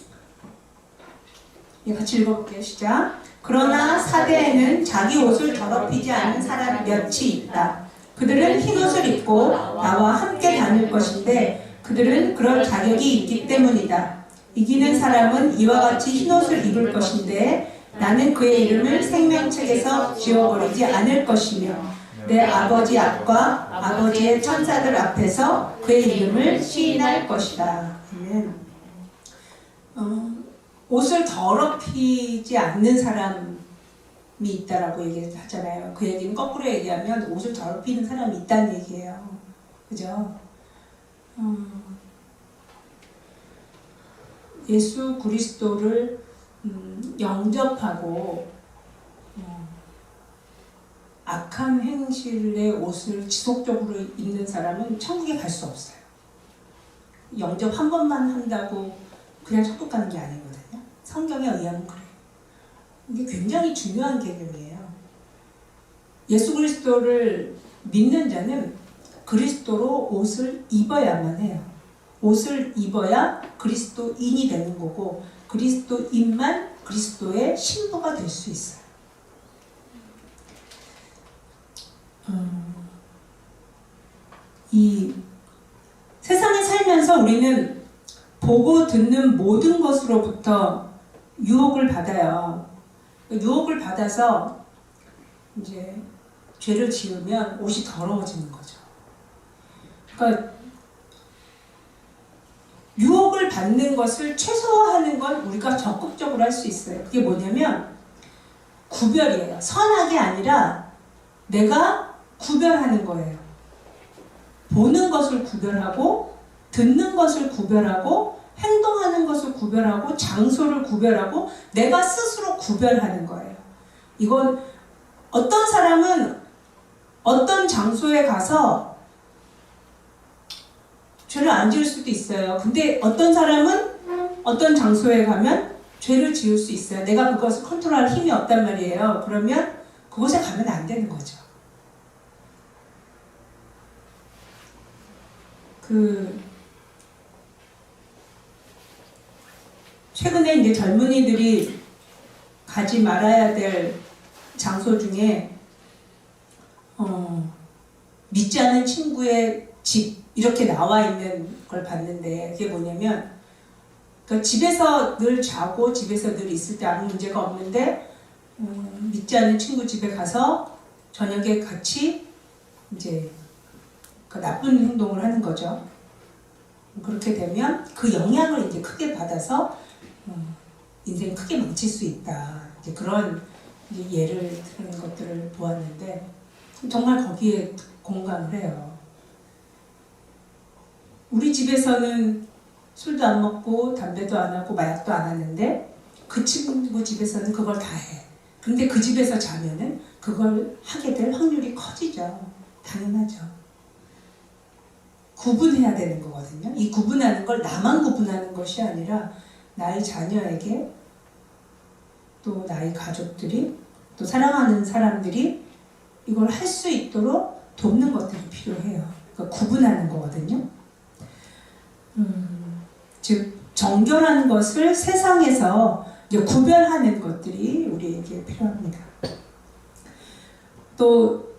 같이 읽어볼게요. 시작. 그러나 사대에는 자기 옷을 더럽히지 않은 사람 몇이 있다. 그들은 흰옷을 입고 나와 함께 다닐 것인데 그들은 그럴 자격이 있기 때문이다. 이기는 사람은 이와 같이 흰옷을 입을 것인데 나는 그의 이름을 생명책에서 지워버리지 않을 것이며 내 아버지 앞과 아버지의 천사들 앞에서 그의 이름을 시인할 것이다. 옷을 더럽히지 않는 사람이 있다라고 얘기하잖아요. 그 얘기는 거꾸로 얘기하면 옷을 더럽히는 사람이 있다는 얘기예요. 그죠? 예수 그리스도를 영접하고 악한 행실의 옷을 지속적으로 입는 사람은 천국에 갈 수 없어요. 영접 한 번만 한다고 그냥 천국 가는 게 아니거든요. 성경에 의하면 그래요. 이게 굉장히 중요한 개념이에요. 예수 그리스도를 믿는 자는 그리스도로 옷을 입어야만 해요. 옷을 입어야 그리스도인이 되는 거고 그리스도인만 그리스도의 신부가 될 수 있어요. 이 세상에 살면서 우리는 보고 듣는 모든 것으로부터 유혹을 받아요. 유혹을 받아서 이제 죄를 지으면 옷이 더러워지는 거죠. 그러니까 유혹을 받는 것을 최소화하는 건 우리가 적극적으로 할 수 있어요. 그게 뭐냐면 구별이에요. 선악이 아니라 내가 구별하는 거예요. 보는 것을 구별하고 듣는 것을 구별하고 행동하는 것을 구별하고 장소를 구별하고 내가 스스로 구별하는 거예요. 이건 어떤 사람은 어떤 장소에 가서 죄를 안 지을 수도 있어요. 근데 어떤 사람은 어떤 장소에 가면 죄를 지을 수 있어요. 내가 그것을 컨트롤할 힘이 없단 말이에요. 그러면 그곳에 가면 안 되는 거죠. 최근에 이제 젊은이들이 가지 말아야 될 장소 중에 믿지 않는 친구의 집 이렇게 나와 있는 걸 봤는데 그게 뭐냐면 그러니까 집에서 늘 자고 집에서 늘 있을 때 아무 문제가 없는데 믿지 않는 친구 집에 가서 저녁에 같이 이제 그 나쁜 행동을 하는 거죠. 그렇게 되면 그 영향을 이제 크게 받아서 인생이 크게 망칠 수 있다. 이제 그런 이제 예를 드는 것들을 보았는데 정말 거기에 공감을 해요. 우리 집에서는 술도 안 먹고 담배도 안 하고 마약도 안 하는데 그 친구 집에서는 그걸 다 해. 근데 그 집에서 자면은 그걸 하게 될 확률이 커지죠. 당연하죠. 구분해야 되는 거거든요. 이 구분하는 걸 나만 구분하는 것이 아니라 나의 자녀에게 또 나의 가족들이 또 사랑하는 사람들이 이걸 할 수 있도록 돕는 것들이 필요해요. 그러니까 구분하는 거거든요. 즉 정결한 것을 세상에서 이제 구별하는 것들이 우리에게 필요합니다. 또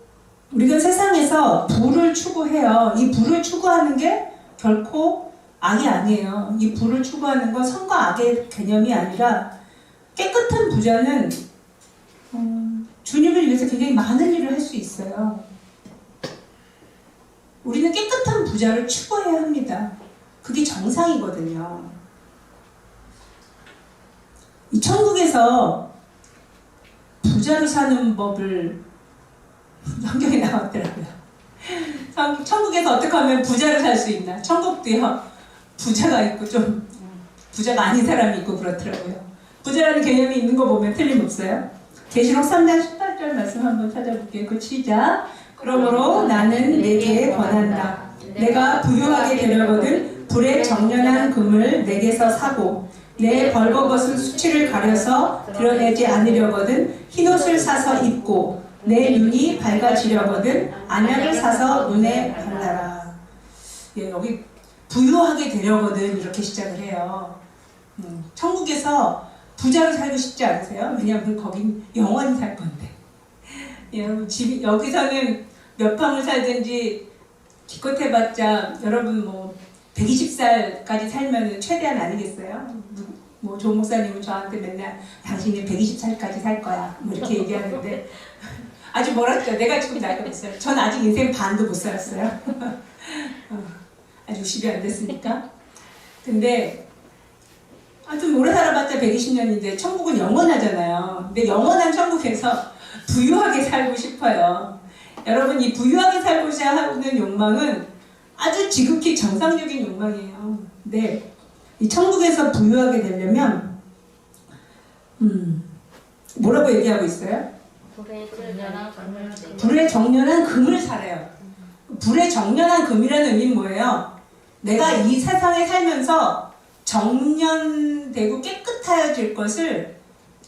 우리가 세상에서 부를 추구해요. 이 부를 추구하는 게 결코 악이 아니에요. 이 부를 추구하는 건 선과 악의 개념이 아니라 깨끗한 부자는 주님을 위해서 굉장히 많은 일을 할 수 있어요. 우리는 깨끗한 부자를 추구해야 합니다. 그게 정상이거든요. 이 천국에서 부자로 사는 법을 성경에 나왔더라고요. 천국에서 어떻게 하면 부자로 살 수 있나? 천국도요. 부자가 있고 좀 부자가 아닌 사람이 있고 그렇더라고요. 부자라는 개념이 있는 거 보면 틀림없어요. 계시록 3장 18절 말씀 한번 찾아볼게요. 그 시작. 그러므로 나는 내게 권한다. 내가 부유하게 되려거든 불에 정련한 금을 내게서 사고 내 벌거벗은 수치를 가려서 드러내지 않으려거든 흰옷을 사서 입고 내 눈이 밝아지려거든 안약을 사서 눈에 발라라. 예, 여기 부유하게 되려거든 이렇게 시작을 해요. 천국에서 부자로 살고 싶지 않으세요? 왜냐하면 거긴 영원히 살 건데. 여러분 여기서는 몇 방을 살든지 기껏 해봤자 여러분 뭐 120살까지 살면 최대한 아니겠어요? 뭐 조 목사님은 저한테 맨날 당신이 120살까지 살 거야 뭐 이렇게 얘기하는데 아직 멀었죠. 내가 지금 나이가 몇 살? 전 아직 인생 반도 못 살았어요. 아직 60이 안 됐으니까. 근데 좀 오래 살아봤자 120년인데 천국은 영원하잖아요. 근데 영원한 천국에서 부유하게 살고 싶어요. 여러분 이 부유하게 살고자 하는 욕망은 아주 지극히 정상적인 욕망이에요. 근데 이 천국에서 부유하게 되려면 뭐라고 얘기하고 있어요? 불에 정련한 금을 사래요. 불에 정련한 금이라는 의미는 뭐예요? 내가 이 세상에 살면서 정련되고 깨끗해질 것을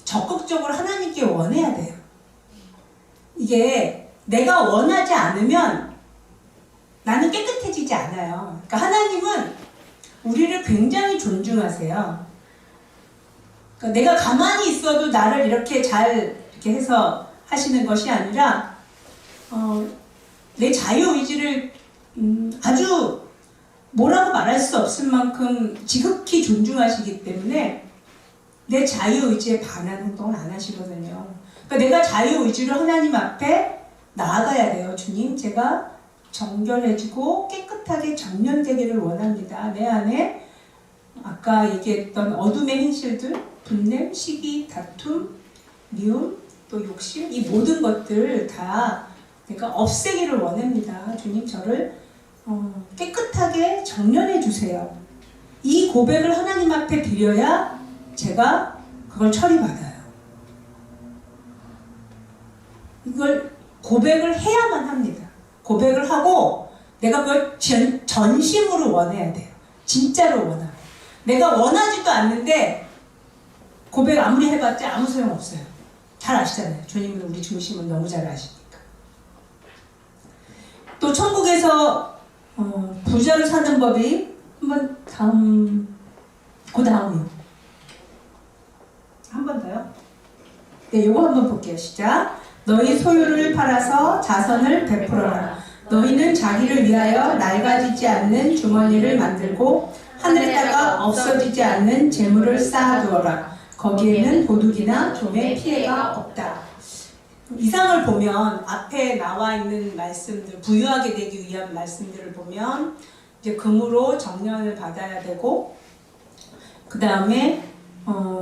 적극적으로 하나님께 원해야 돼요. 이게 내가 원하지 않으면 나는 깨끗해지지 않아요. 그러니까 하나님은 우리를 굉장히 존중하세요. 그러니까 내가 가만히 있어도 나를 이렇게 잘 이렇게 해서 하시는 것이 아니라 내 자유의지를 아주 뭐라고 말할 수 없을 만큼 지극히 존중하시기 때문에 내 자유의지에 반한 행동을 안 하시거든요. 그러니까 내가 자유의지로 하나님 앞에 나아가야 돼요. 주님, 제가 정결해지고 깨끗하게 정련되기를 원합니다. 내 안에 아까 얘기했던 어둠의 행실들, 분냄, 시기, 다툼, 미움, 또 욕심, 이 모든 것들 다 내가 없애기를 원합니다. 주님, 저를 깨끗하게 정련해 주세요. 이 고백을 하나님 앞에 드려야 제가 그걸 처리받아요. 이걸 고백을 해야만 합니다. 고백을 하고 내가 그걸 전심으로 원해야 돼요. 진짜로 원하고. 내가 원하지도 않는데 고백 아무리 해봤자 아무 소용없어요. 잘 아시잖아요. 주님은 우리 중심은 너무 잘 아시니까. 또 천국에서 부자로 사는 법이 한번 그 다음이요. 한 번 더요. 네, 요거 한번 볼게요. 시작. 너희 소유를 팔아서 자선을 베풀어라. 너희는 자기를 위하여 낡아지지 않는 주머니를 만들고 하늘에다가 없어지지 않는 재물을 쌓아두어라. 거기에는 도둑이나 좀의 피해가 없다. 이상을 보면 앞에 나와 있는 말씀들, 부유하게 되기 위한 말씀들을 보면 이제 금으로 정련을 받아야 되고, 그 다음에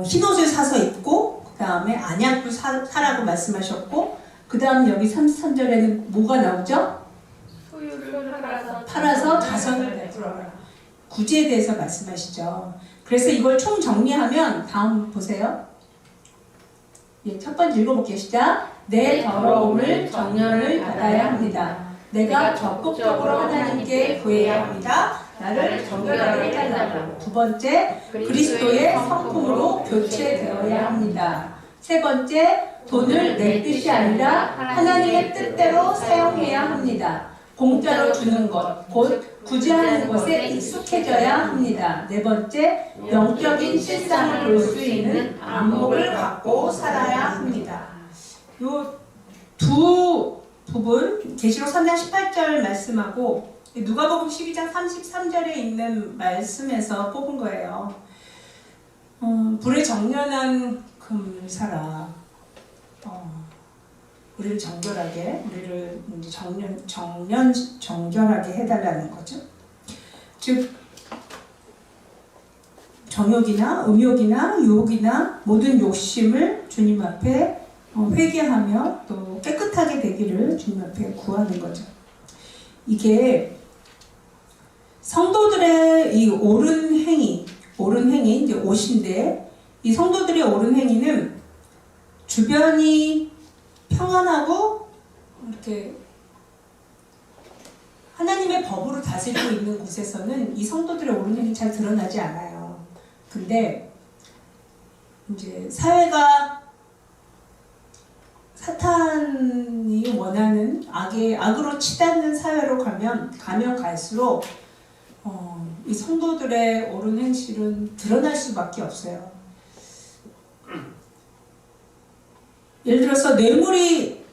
흰옷을 사서 입고, 그 다음에 안약도 사라고 말씀하셨고, 그 다음 여기 33절에는 뭐가 나오죠? 소유를 팔아서 자선을 베풀어라. 구제에 대해서 말씀하시죠. 그래서 이걸 총 정리하면 다음 보세요. 예, 첫 번째 읽어볼게요. 시작. 내 더러움을 정렬을 받아야 합니다. 내가 적극적으로 하나님께 구해야 합니다. 나를 정결하게 해달라고. 두 번째, 그리스도의 성품으로 교체되어야 합니다. 세 번째, 돈을 내 뜻이 아니라 하나님의 뜻대로 사용해야 합니다. 공짜로 주는 것, 곧 구제하는 것에 익숙해져야 합니다. 네 번째, 영적인 실상을 볼 수 있는 안목을 갖고 살아야 합니다. 요 두 부분, 계시록 3장 18절 말씀하고 누가복음 12장 33절에 있는 말씀에서 뽑은 거예요. 불에 정련한 금을 사라. 우리를 정결하게, 우리를 이제 정결하게 해달라는 거죠. 즉, 정욕이나 음욕이나 유혹이나 모든 욕심을 주님 앞에 회개하며 또 깨끗하게 되기를 주님 앞에 구하는 거죠. 이게 성도들의 이 옳은 행위 이제 옷인데 이 성도들의 옳은 행위는 주변이 평안하고 이렇게 하나님의 법으로 다스리고 있는 곳에서는 이 성도들의 옳은 행위 잘 드러나지 않아요. 근데 이제 사회가 사탄이 원하는 악으로 치닫는 사회로 가면 갈수록 이 성도들의 옳은 행실은 드러날 수밖에 없어요. 예를 들어서 뇌물이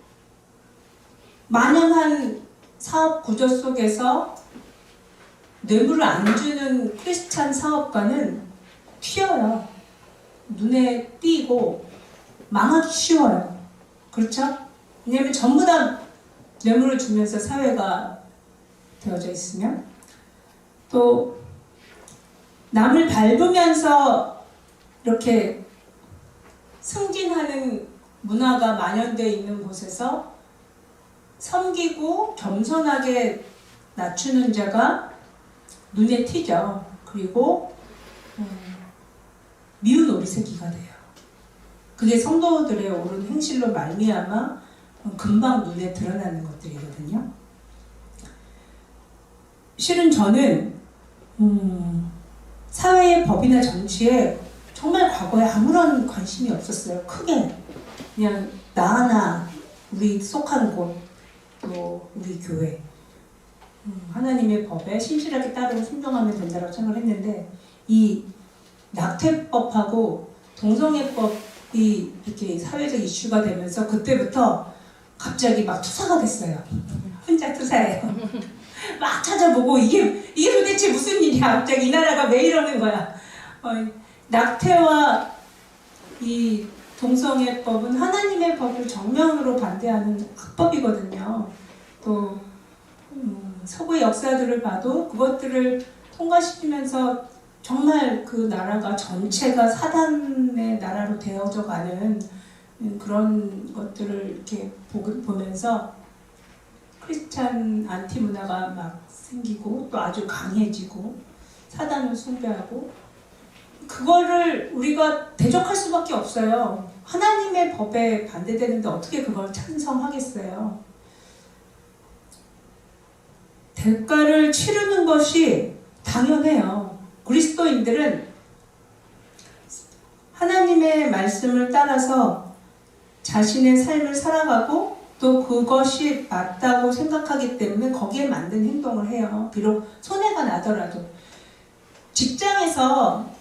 만연한 사업 구조 속에서 뇌물을 안 주는 크리스찬 사업가는 튀어요. 눈에 띄고 망하기 쉬워요. 그렇죠? 왜냐하면 전부 다 뇌물을 주면서 사회가 되어져 있으면, 또 남을 밟으면서 이렇게 승진하는 문화가 만연되어 있는 곳에서 섬기고 겸손하게 낮추는 자가 눈에 튀죠. 그리고 미운 오리새끼가 돼요. 그게 성도들의 옳은 행실로 말미암아 금방 눈에 드러나는 것들이거든요. 실은 저는 사회의 법이나 정치에 정말 과거에 아무런 관심이 없었어요. 크게 그냥 나 하나, 우리 속한 곳, 또 우리 교회, 하나님의 법에 신실하게 따르고 순종하면 된다고 생각을 했는데, 이 낙태법하고 동성애법이 이렇게 사회적 이슈가 되면서 그때부터 갑자기 막 투사가 됐어요. 혼자 투사해요. 막 찾아보고 이게 도대체 무슨 일이야? 갑자기 이 나라가 왜 이러는 거야? 낙태와 이 동성애법은 하나님의 법을 정면으로 반대하는 악법이거든요. 또 서구의 역사들을 봐도 그것들을 통과시키면서 정말 그 나라가 전체가 사단의 나라로 되어져 가는 그런 것들을 이렇게 보면서 크리스찬 안티 문화가 막 생기고 또 아주 강해지고 사단을 숭배하고, 그거를 우리가 대적할 수밖에 없어요. 하나님의 법에 반대되는데 어떻게 그걸 찬성하겠어요? 대가를 치르는 것이 당연해요. 그리스도인들은 하나님의 말씀을 따라서 자신의 삶을 살아가고 또 그것이 맞다고 생각하기 때문에 거기에 맞는 행동을 해요. 비록 손해가 나더라도. 직장에서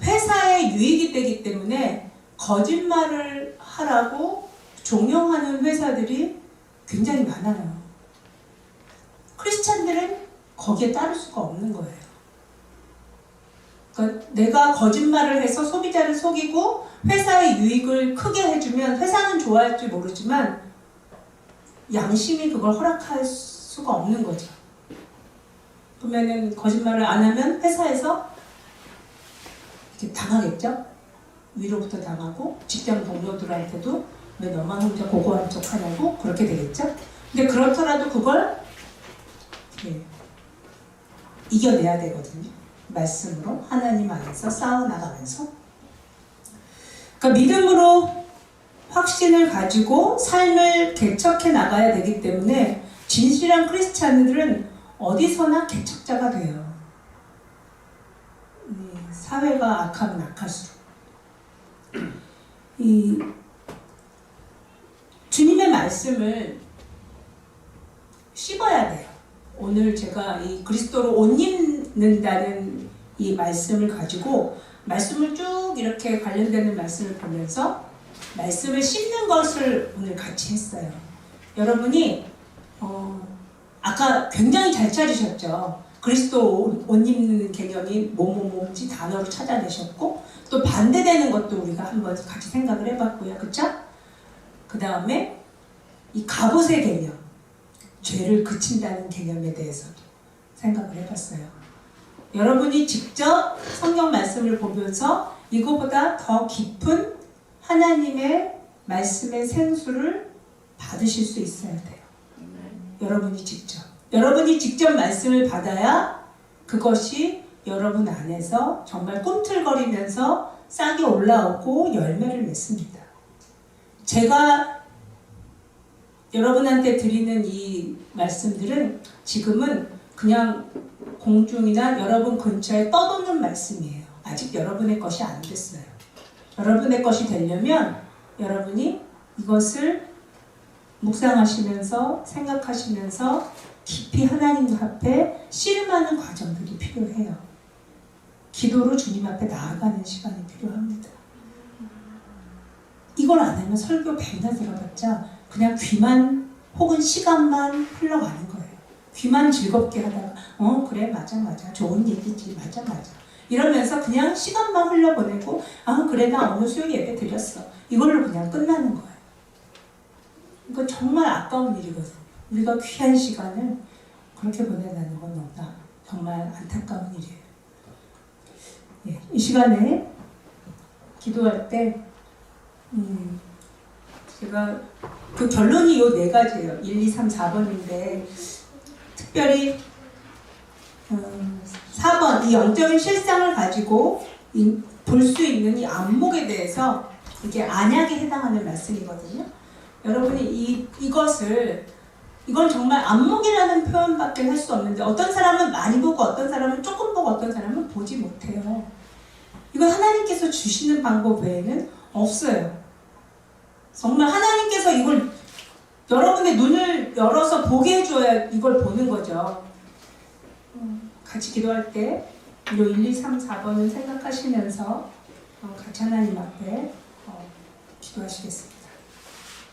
회사의 유익이 되기 때문에 거짓말을 하라고 종용하는 회사들이 굉장히 많아요. 크리스찬들은 거기에 따를 수가 없는 거예요. 그러니까 내가 거짓말을 해서 소비자를 속이고 회사의 유익을 크게 해주면 회사는 좋아할지 모르지만 양심이 그걸 허락할 수가 없는 거죠. 그러면은 거짓말을 안 하면 회사에서 이렇게 당하겠죠? 위로부터 당하고 직장 동료들한테도 왜 너만 혼자 고고한 척 하냐고 그렇게 되겠죠? 근데 그렇더라도 그걸 이겨내야 되거든요. 말씀으로 하나님 안에서 싸워나가면서. 그러니까 믿음으로 확신을 가지고 삶을 개척해 나가야 되기 때문에 진실한 크리스찬들은 어디서나 개척자가 돼요. 사회가 악하면 악할수록. 주님의 말씀을 씹어야 돼요. 오늘 제가 이 그리스도로 옷 입는다는 이 말씀을 가지고 말씀을 쭉 이렇게 관련되는 말씀을 보면서 말씀을 씹는 것을 오늘 같이 했어요. 여러분이 아까 굉장히 잘 찾으셨죠. 그리스도 옷 입는 개념이 뭐뭐뭐인지 단어로 찾아내셨고 또 반대되는 것도 우리가 한번 같이 생각을 해봤고요. 그쵸? 그 다음에 이 갑옷의 개념, 죄를 그친다는 개념에 대해서도 생각을 해봤어요. 여러분이 직접 성경 말씀을 보면서 이거보다 더 깊은 하나님의 말씀의 생수를 받으실 수 있어야 돼요. 여러분이 직접 말씀을 받아야 그것이 여러분 안에서 정말 꿈틀거리면서 싹이 올라오고 열매를 맺습니다. 제가 여러분한테 드리는 이 말씀들은 지금은 그냥 공중이나 여러분 근처에 떠도는 말씀이에요. 아직 여러분의 것이 안 됐어요. 여러분의 것이 되려면 여러분이 이것을 묵상하시면서 생각하시면서 깊이 하나님 앞에 씨름하는 과정들이 필요해요. 기도로 주님 앞에 나아가는 시간이 필요합니다. 이걸 안 하면 설교 백날 들어봤자 그냥 귀만 혹은 시간만 흘러가는 거예요. 귀만 즐겁게 하다가 그래 맞아 좋은 얘기지 맞아 이러면서 그냥 시간만 흘려보내고 그래 나 오늘 수요일 예배 드렸어 이걸로 그냥 끝나는 거예요. 이거 정말 아까운 일이거든요. 우리가 귀한 시간을 그렇게 보내다는 건 너무나 정말 안타까운 일이에요. 예, 이 시간에 기도할 때 제가 그 결론이 요 4가지예요. 1, 2, 3, 4번인데 특별히 4번 이 영적인 실상을 가지고 볼 수 있는 이 안목에 대해서 이게 안약에 해당하는 말씀이거든요. 여러분이 이건 정말 안목이라는 표현밖에 할 수 없는데 어떤 사람은 많이 보고 어떤 사람은 조금 보고 어떤 사람은 보지 못해요. 이건 하나님께서 주시는 방법 외에는 없어요. 정말 하나님께서 이걸 여러분의 눈을 열어서 보게 해줘야 이걸 보는 거죠. 같이 기도할 때 이 1, 2, 3, 4번을 생각하시면서 같이 하나님 앞에 기도하시겠습니다.